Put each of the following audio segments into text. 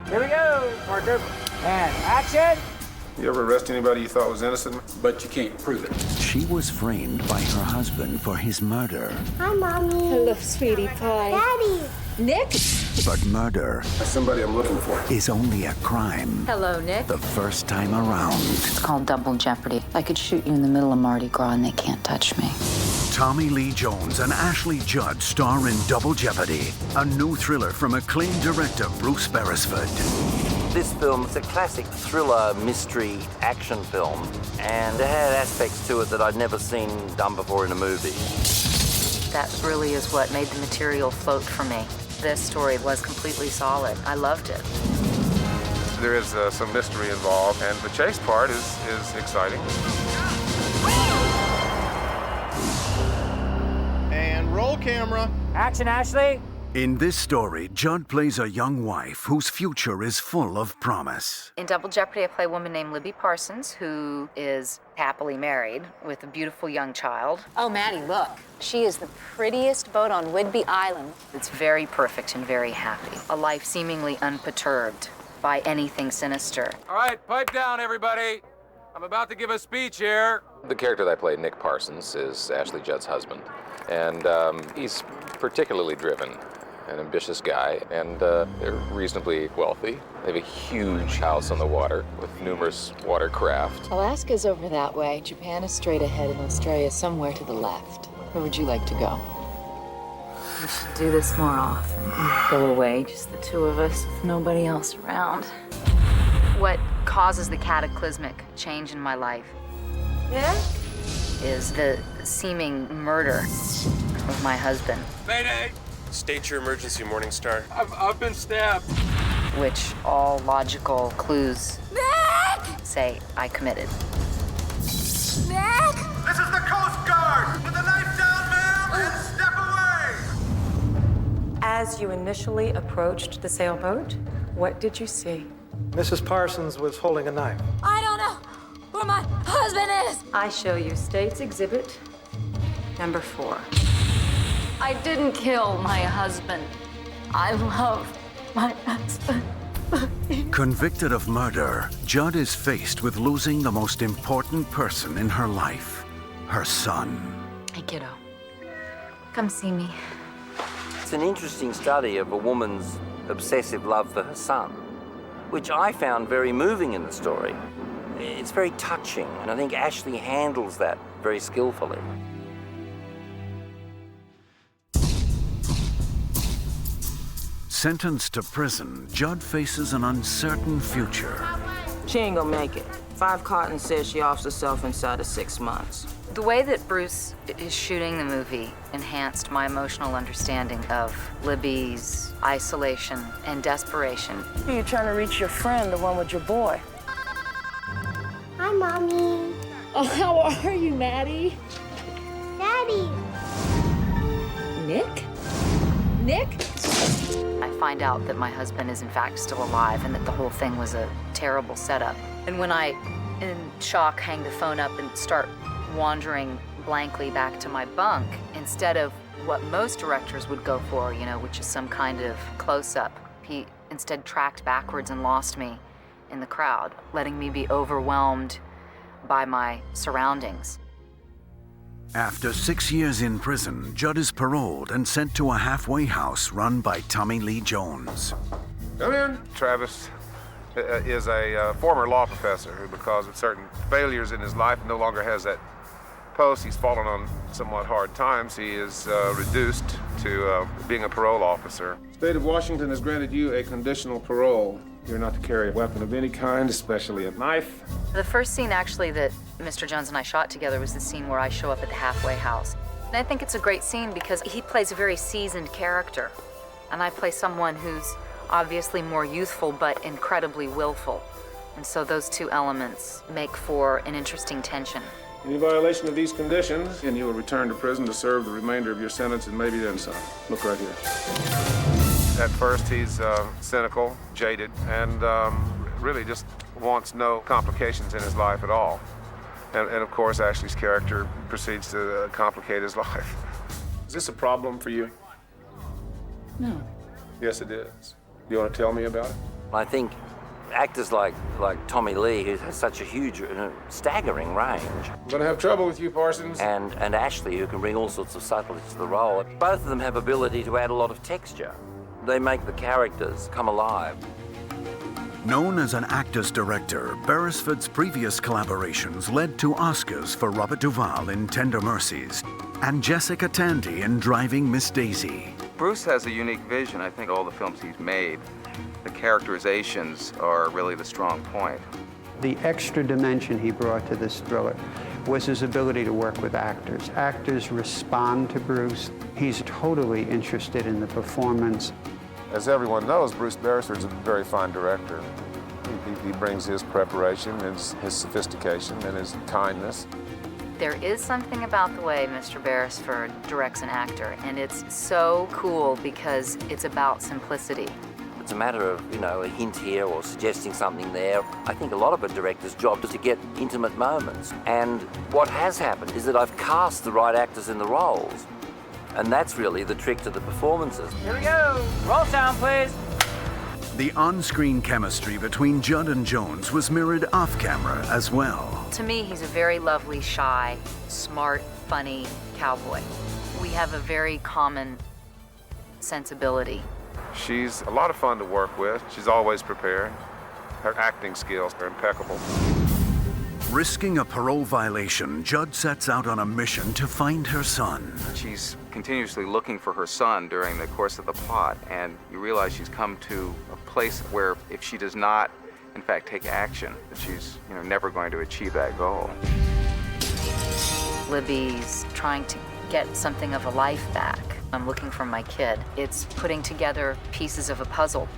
Here we go, Parker. And action! You ever arrest anybody you thought was innocent? But you can't prove it. She was framed by her husband for his murder. Hi, Mommy. Hello, sweetie pie. Daddy. Nick? But murder That's somebody I'm looking for. is only a crime Hello, Nick. the first time around. It's called Double Jeopardy. I could shoot you in the middle of Mardi Gras and they can't touch me. Tommy Lee Jones and Ashley Judd star in Double Jeopardy, a new thriller from acclaimed director Bruce Beresford. This film is a classic thriller, mystery, action film, and it had aspects to it that I'd never seen done before in a movie. That really is what made the material float for me. This story was completely solid. I loved it. There is some mystery involved, and the chase part is exciting. And roll camera. Action, Ashley! In this story, Judd plays a young wife whose future is full of promise. In Double Jeopardy, I play a woman named Libby Parsons, who is happily married with a beautiful young child. Oh, Maddie, look. She is the prettiest boat on Whidbey Island. It's very perfect and very happy. A life seemingly unperturbed by anything sinister. All right, pipe down, everybody. I'm about to give a speech here. The character that I play, Nick Parsons, is Ashley Judd's husband. And he's particularly driven, an ambitious guy, and they're reasonably wealthy. They have a huge house on the water with numerous watercraft. Alaska's over that way. Japan is straight ahead, and Australia somewhere to the left. Where would you like to go? We should do this more often. Go away, just the two of us, with nobody else around. What causes the cataclysmic change in my life is the seeming murder of my husband. Mayday! State your emergency, Morningstar. I've been stabbed. Which all logical clues say I committed. Nick! This is the Coast Guard! With the knife down, ma'am, and step away! As you initially approached the sailboat, what did you see? Mrs. Parsons was holding a knife. I don't know where my husband is. I show you State's Exhibit number 4. I didn't kill my husband. I love my husband. Convicted of murder, Judd is faced with losing the most important person in her life, her son. Hey, kiddo. Come see me. It's an interesting study of a woman's obsessive love for her son, which I found very moving in the story. It's very touching, and I think Ashley handles that very skillfully. Sentenced to prison, Judd faces an uncertain future. She ain't gonna make it. 5 Cotton says she offs herself inside of 6 months. The way that Bruce is shooting the movie enhanced my emotional understanding of Libby's isolation and desperation. You're trying to reach your friend, the one with your boy. Hi, Mommy. Oh, how are you, Maddie? Daddy. Nick? Nick? I find out that my husband is in fact still alive and that the whole thing was a terrible setup. And when I, in shock, hang the phone up and start wandering blankly back to my bunk, instead of what most directors would go for, you know, which is some kind of close-up, he instead tracked backwards and lost me in the crowd, letting me be overwhelmed by my surroundings. After 6 years in prison, Judd is paroled and sent to a halfway house run by Tommy Lee Jones. Come in. Travis is a former law professor who, because of certain failures in his life, no longer has that post. He's fallen on somewhat hard times. He is reduced to being a parole officer. The state of Washington has granted you a conditional parole. You're not to carry a weapon of any kind, especially a knife. The first scene actually that Mr. Jones and I shot together was the scene where I show up at the halfway house. And I think it's a great scene because he plays a very seasoned character. And I play someone who's obviously more youthful but incredibly willful. And so those two elements make for an interesting tension. Any violation of these conditions, and you will return to prison to serve the remainder of your sentence and maybe then some. Look right here. At first, he's cynical, jaded, and really just wants no complications in his life at all. And of course, Ashley's character proceeds to complicate his life. Is this a problem for you? No. Yes, it is. You want to tell me about it? I think actors like Tommy Lee, who has such a huge, staggering range. I'm gonna have trouble with you, Parsons. And Ashley, who can bring all sorts of subtleties to the role. Both of them have ability to add a lot of texture. They make the characters come alive. Known as an actor's director, Beresford's previous collaborations led to Oscars for Robert Duvall in Tender Mercies and Jessica Tandy in Driving Miss Daisy. Bruce has a unique vision. I think all the films he's made, the characterizations are really the strong point. The extra dimension he brought to this thriller was his ability to work with actors. Actors respond to Bruce. He's totally interested in the performance. As everyone knows, Bruce Beresford's a very fine director. He brings his preparation, his sophistication, and his kindness. There is something about the way Mr. Beresford directs an actor, and it's so cool because it's about simplicity. It's a matter of, a hint here or suggesting something there. I think a lot of a director's job is to get intimate moments. And what has happened is that I've cast the right actors in the roles. And that's really the trick to the performances. Here we go. Roll sound, please. The on-screen chemistry between Judd and Jones was mirrored off-camera as well. To me, he's a very lovely, shy, smart, funny cowboy. We have a very common sensibility. She's a lot of fun to work with. She's always prepared. Her acting skills are impeccable. Risking a parole violation, Judd sets out on a mission to find her son. She's continuously looking for her son during the course of the plot, and you realize she's come to a place where if she does not, in fact, take action, that she's never going to achieve that goal. Libby's trying to get something of a life back. I'm looking for my kid. It's putting together pieces of a puzzle.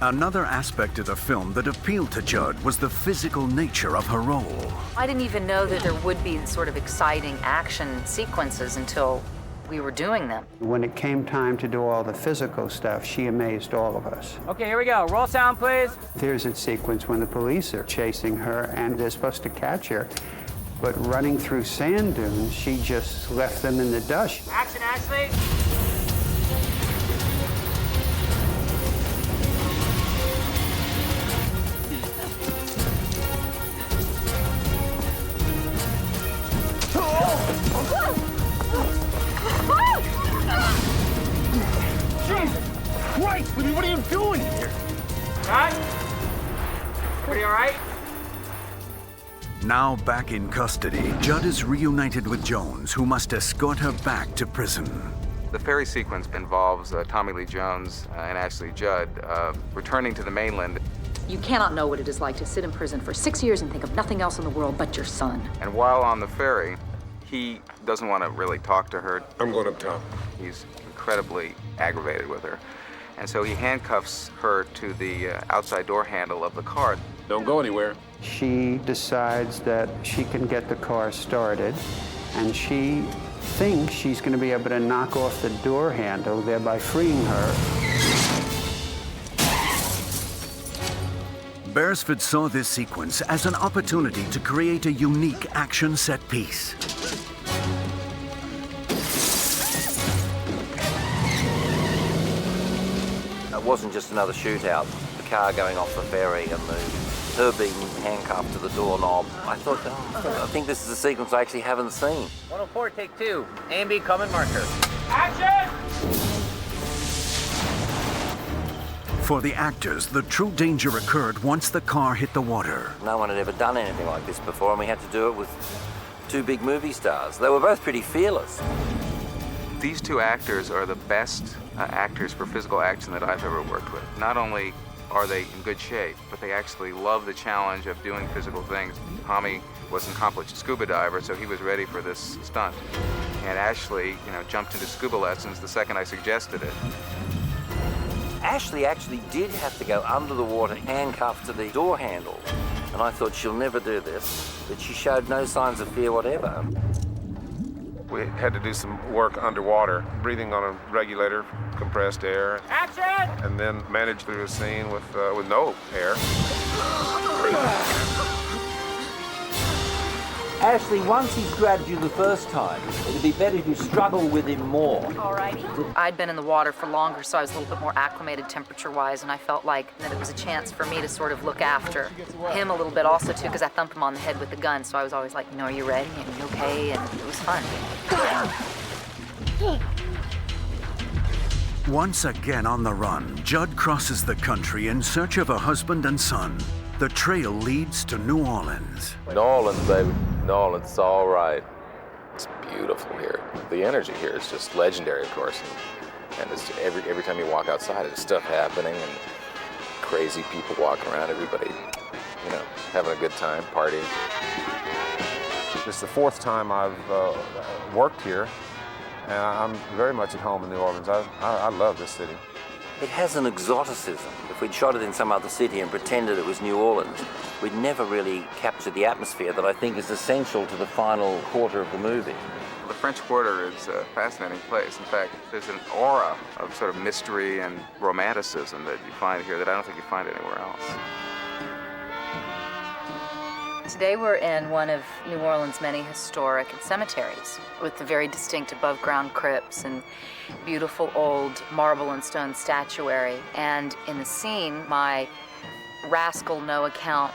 Another aspect of the film that appealed to Judd was the physical nature of her role. I didn't even know that there would be sort of exciting action sequences until we were doing them. When it came time to do all the physical stuff, she amazed all of us. Okay, here we go. Roll sound, please. There's a sequence when the police are chasing her and they're supposed to catch her. But running through sand dunes, she just left them in the dust. Action, Ashley. Jesus Christ, what are you doing here? Guys? Everybody all right? Now back in custody, Judd is reunited with Jones, who must escort her back to prison. The ferry sequence involves Tommy Lee Jones and Ashley Judd returning to the mainland. You cannot know what it is like to sit in prison for 6 years and think of nothing else in the world but your son. And while on the ferry, he doesn't want to really talk to her. I'm going up top. He's incredibly aggravated with her. And so he handcuffs her to the outside door handle of the car. Don't go anywhere. She decides that she can get the car started, and she thinks she's going to be able to knock off the door handle, thereby freeing her. Beresford saw this sequence as an opportunity to create a unique action set piece. It wasn't just another shootout. The car going off the ferry and her being handcuffed to the doorknob. I thought, I think this is a sequence I actually haven't seen. 104, take 2. A and B, come and marker. Action! For the actors, the true danger occurred once the car hit the water. No one had ever done anything like this before, and we had to do it with two big movie stars. They were both pretty fearless. These two actors are the best actors for physical action that I've ever worked with. Not only are they in good shape, but they actually love the challenge of doing physical things. Tommy was an accomplished scuba diver, so he was ready for this stunt. And Ashley, jumped into scuba lessons the second I suggested it. Ashley actually did have to go under the water, handcuffed to the door handle. And I thought, she'll never do this, but she showed no signs of fear whatever. We had to do some work underwater, breathing on a regulator, compressed air. Action! And then manage through a scene with no air. Ashley, once he's grabbed you the first time, it'd be better if you struggle with him more. Alrighty. I'd been in the water for longer, so I was a little bit more acclimated temperature-wise, and I felt like that it was a chance for me to sort of look after him a little bit also, too, because I thumped him on the head with the gun, so I was always like, you know, are you ready? And are you okay? And it was fun. Once again on the run, Judd crosses the country in search of a husband and son. The trail leads to New Orleans. New Orleans, baby. New Orleans, it's all right. It's beautiful here. The energy here is just legendary, of course. And it's every time you walk outside, there's stuff happening and crazy people walking around, everybody, you know, having a good time, partying. This is the fourth time I've worked here, and I'm very much at home in New Orleans. I love this city. It has an exoticism. If we'd shot it in some other city and pretended it was New Orleans, we'd never really captured the atmosphere that I think is essential to the final quarter of the movie. The French Quarter is a fascinating place. In fact, there's an aura of sort of mystery and romanticism that you find here that I don't think you find anywhere else. Today we're in one of New Orleans' many historic cemeteries with the very distinct above-ground crypts and beautiful old marble and stone statuary. And in the scene, my rascal no-account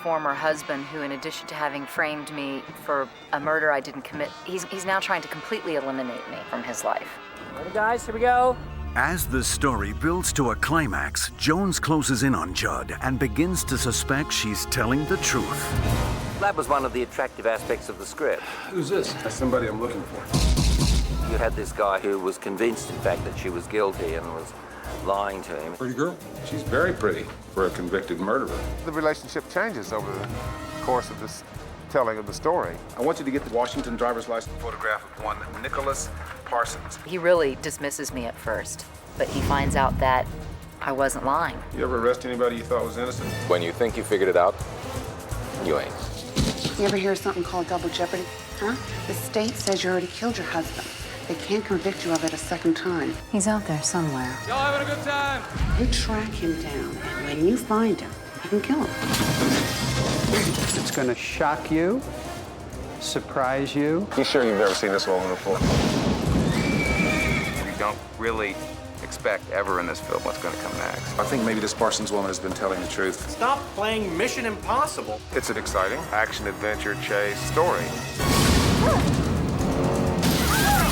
former husband, who in addition to having framed me for a murder I didn't commit, he's now trying to completely eliminate me from his life. Ready, guys? Here we go. As the story builds to a climax, Jones closes in on Judd and begins to suspect she's telling the truth. That was one of the attractive aspects of the script. Who's this? That's somebody I'm looking for. You had this guy who was convinced, in fact, that she was guilty and was lying to him. Pretty girl. She's very pretty for a convicted murderer. The relationship changes over the course of this telling of the story. I want you to get the Washington driver's license photograph of one Nicholas Parsons. He really dismisses me at first, but he finds out that I wasn't lying. You ever arrest anybody you thought was innocent? When you think you figured it out, you ain't. You ever hear of something called double jeopardy? Huh? The state says you already killed your husband. They can't convict you of it a second time. He's out there somewhere. Y'all having a good time? You track him down, and when you find him, you can kill him. It's going to shock you, surprise you. You sure you've never seen this woman before? You don't really expect ever in this film what's going to come next. I think maybe this Parsons woman has been telling the truth. Stop playing Mission Impossible. It's an exciting action-adventure chase story.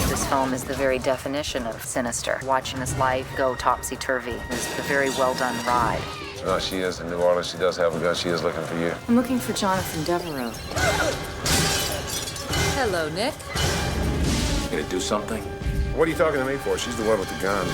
This film is the very definition of sinister. Watching his life go topsy-turvy is a very well-done ride. No, she is in New Orleans. She does have a gun. She is looking for you. I'm looking for Jonathan Devereaux. Hello, Nick. Gonna do something? What are you talking to me for? She's the one with the gun.